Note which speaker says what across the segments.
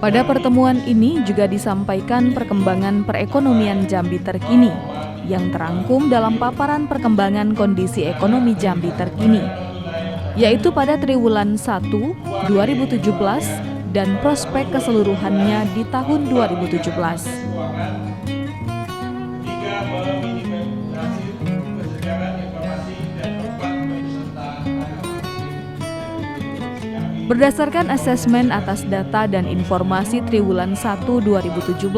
Speaker 1: Pada pertemuan ini juga disampaikan perkembangan perekonomian Jambi terkini yang terangkum dalam paparan perkembangan kondisi ekonomi Jambi terkini, yaitu pada triwulan 1 2017 dan prospek keseluruhannya di tahun 2017. Berdasarkan asesmen atas data dan informasi triwulan 1 2017,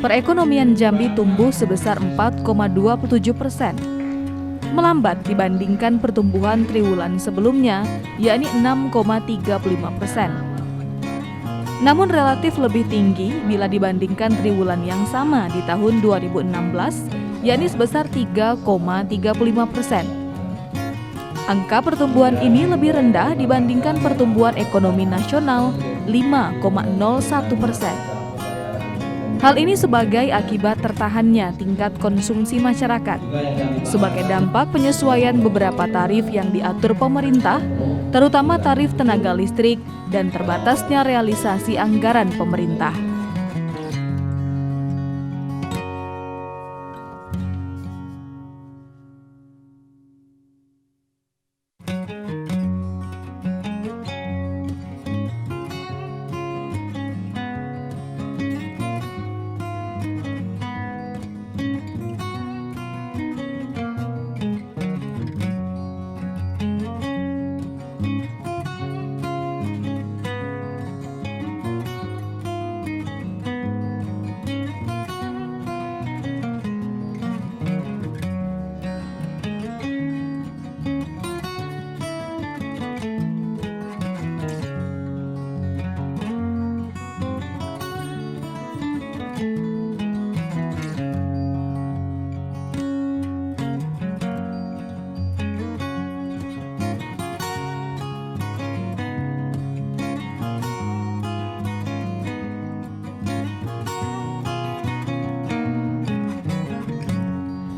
Speaker 1: perekonomian Jambi tumbuh sebesar 4,27%, melambat dibandingkan pertumbuhan triwulan sebelumnya, yakni 6,35%. Namun relatif lebih tinggi bila dibandingkan triwulan yang sama di tahun 2016, yakni sebesar 3,35%. Angka pertumbuhan ini lebih rendah dibandingkan pertumbuhan ekonomi nasional 5,01%. Hal ini sebagai akibat tertahannya tingkat konsumsi masyarakat, sebagai dampak penyesuaian beberapa tarif yang diatur pemerintah, terutama tarif tenaga listrik dan terbatasnya realisasi anggaran pemerintah.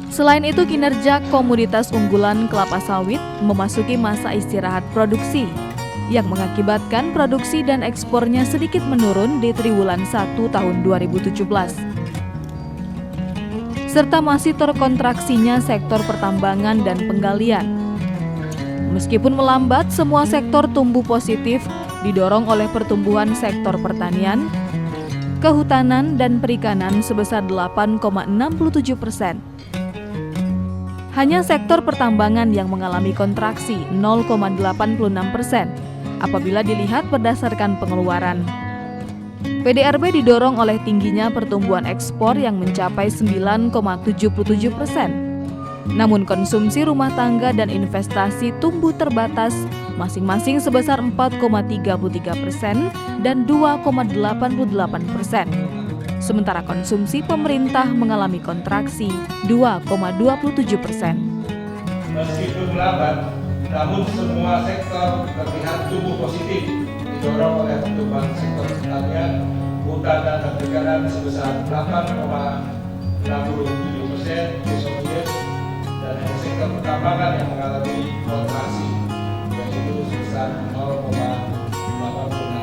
Speaker 1: Selain itu, kinerja komoditas unggulan kelapa sawit memasuki masa istirahat produksi, yang mengakibatkan produksi dan ekspornya sedikit menurun di triwulan 1 tahun 2017. Serta masih terkontraksinya sektor pertambangan dan penggalian. Meskipun melambat, semua sektor tumbuh positif didorong oleh pertumbuhan sektor pertanian, kehutanan, dan perikanan sebesar 8,67%. Hanya sektor pertambangan yang mengalami kontraksi 0,86% apabila dilihat berdasarkan pengeluaran. PDRB didorong oleh tingginya pertumbuhan ekspor yang mencapai 9,77%. Namun konsumsi rumah tangga dan investasi tumbuh terbatas masing-masing sebesar 4,33% dan 2,88%. Sementara konsumsi pemerintah mengalami kontraksi 2,27%.
Speaker 2: Meskipun melambat, namun semua sektor terlihat tumbuh positif, didorong oleh pertumbuhan sektor pertanian, hutan dan perikanan sebesar 8,67% year-on-year, dan sektor pertambangan yang mengalami kontraksi, yaitu sebesar 0,86%.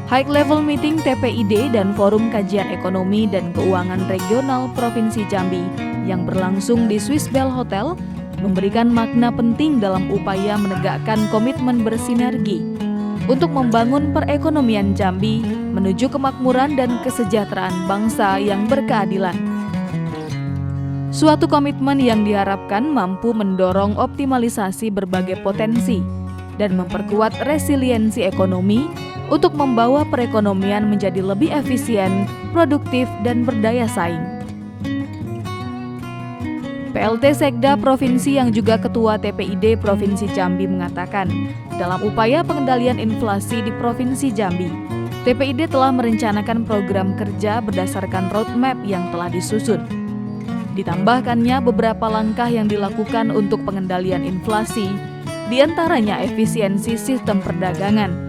Speaker 1: High Level Meeting TPID dan Forum Kajian Ekonomi dan Keuangan Regional Provinsi Jambi yang berlangsung di Swiss Bell Hotel memberikan makna penting dalam upaya menegakkan komitmen bersinergi untuk membangun perekonomian Jambi menuju kemakmuran dan kesejahteraan bangsa yang berkeadilan. Suatu komitmen yang diharapkan mampu mendorong optimalisasi berbagai potensi dan memperkuat resiliensi ekonomi untuk membawa perekonomian menjadi lebih efisien, produktif, dan berdaya saing. PLT Sekda Provinsi yang juga Ketua TPID Provinsi Jambi mengatakan, dalam upaya pengendalian inflasi di Provinsi Jambi, TPID telah merencanakan program kerja berdasarkan roadmap yang telah disusun. Ditambahkannya beberapa langkah yang dilakukan untuk pengendalian inflasi, diantaranya efisiensi sistem perdagangan,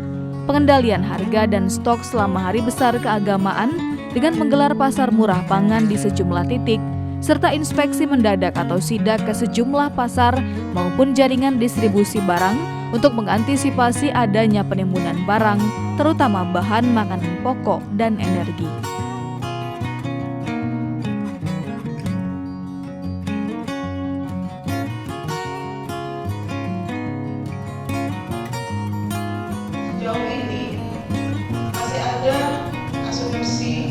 Speaker 1: pengendalian harga dan stok selama hari besar keagamaan dengan menggelar pasar murah pangan di sejumlah titik, serta inspeksi mendadak atau sidak ke sejumlah pasar maupun jaringan distribusi barang untuk mengantisipasi adanya penimbunan barang, terutama bahan makanan pokok dan energi.
Speaker 3: Sejauh ini masih ada asumsi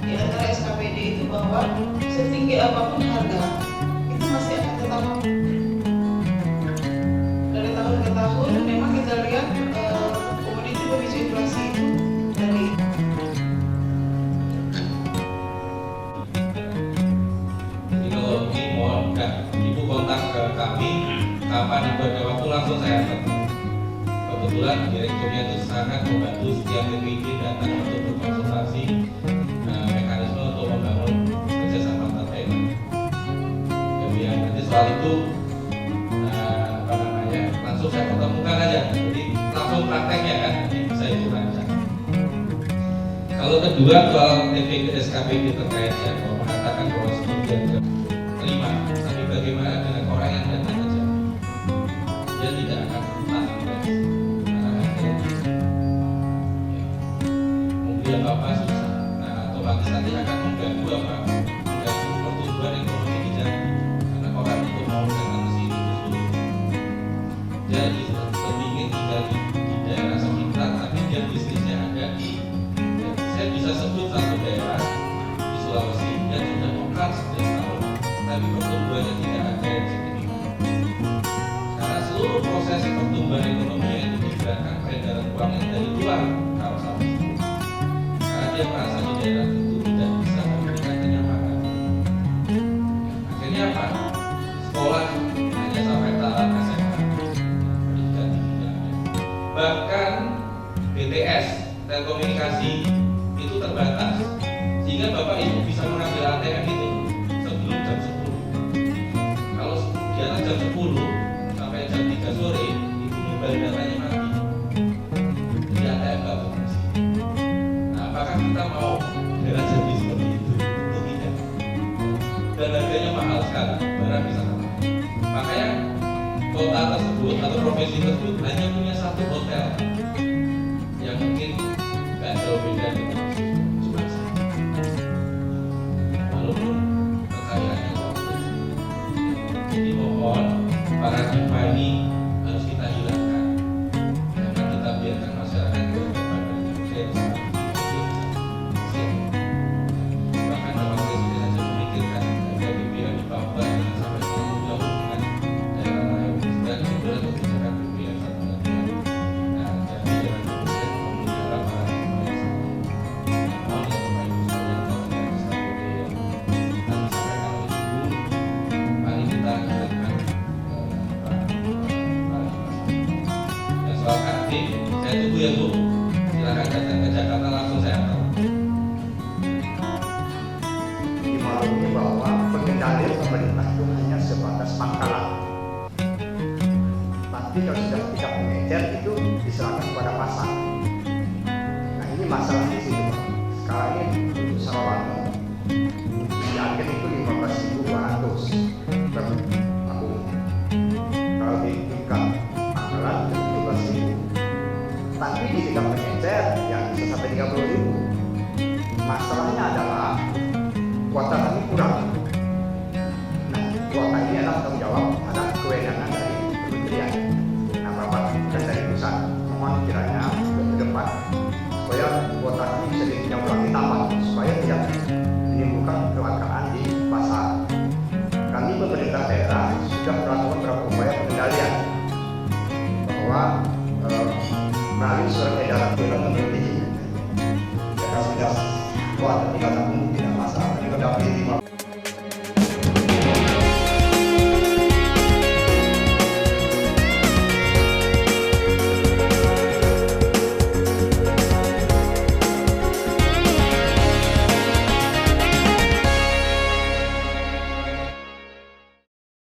Speaker 3: di antara SKPD itu bahwa setinggi apapun harga itu masih akan tetap dari tahun ke tahun. Memang kita lihat komoditi pemicu inflasi itu dari
Speaker 2: Jadi kalau mohon Ibu kontak ke kami kapan Ibu ada waktu langsung saya antar. Kebetulan direkturnya itu sangat membantu setiap TPID datang untuk berkonsultasi mekanisme untuk membangun kerjasama antar daerah. Jadi nanti soal itu langsung saya pertemukan aja. Jadi langsung prakteknya kan bisa Ibu rancang. Kalau kedua soal SKPD terkait ya, kalau mengatakan bahwa sebagian terima, tapi bagaimana dengan orang yang datang saja? Dia tidak akan kemudian Bapak susah, nah otomatis nanti akan mengganggu pertumbuhan ekonomi di Jambi karena orang itu mau datang ke sini itu sulit. Jadi lebih ingin tinggal di daerah sekitar, tapi dia bisnisnya ada di, saya bisa sebut satu daerah di Sulawesi yang sudah operasi sejak tahun, tapi pertumbuhannya tidak ada yang signifikan. Karena seluruh proses pertumbuhan ekonomi itu digerakkan peredaran uang yang dari luar kawasan tersebut. Karena dia merasa di daerah itu tidak bisa memberikan kenyamanan. Akhirnya apa? Sekolah hanya sampai tahap SMA, pendidikan tinggi tidak ada. Bahkan BTS telekomunikasi itu terbatas, sehingga Bapak Ibu bisa mengambil ATM itu sebelum jam 10. Kalau di atas jam 10 sampai jam 3 sore itu mobile datanya mati. Jadi ATM nggak berfungsi. Nah, apakah kita mau daerah Jambi seperti itu? Tentu tidak. Dan harganya mahal sekali, barang bisa mahal. Makanya kota tersebut atau provinsi tersebut hanya punya satu hotel yang mungkin nggak jauh beda dengan cuma satu. Walaupun kekayaannya bagus. Jadi mohon paradigma ini harus kita hilangkan. Jangan kita biarkan masyarakat bahkan Bapak Presiden saja memikirkan harga BBM di Papua jangan sampai terlalu jauh dengan daerah lain. Dan juga untuk kebijakan BBM satu lagi. Nah, jadi jangan kemudian memelihara paradigma yang sama. Mohon ya Bapak Ibu sekalian kalau ada SKPD yang nanti disampaikan oleh Ibu, mari kita hilangkan paradigma sama. Dan soal KD, saya tunggu ya Bu. Silakan datang ke Jakarta langsung saya antar.
Speaker 4: Dimaklumi bahwa pengendalian pemerintah itu hanya sebatas pangkalan. Tapi kalau sudah tidak mengejar itu diserahkan kepada pasar. Nah ini masalah di sini Pak. Sekarang ini untuk Sarawak di akhir itu 15.200 per tabung. Kalau di tingkat pangkalan itu 17.000. Tapi di tingkat pengecer yang bisa sampai 30.000. Masalahnya adalah kuota kami kurang. Nah, kuota ini adalah tanggung jawab ada kewenangan dari kementerian. Nah, Bapak dan dari pusat mohon kiranya ke depan supaya kuota kami bisa ditambah supaya tidak menimbulkan kelangkaan di pasar. Kami pemerintah daerah sudah melakukan beberapa upaya pengendalian bahwa melalui surat edaran Menteri kita sudah buat 3 tahun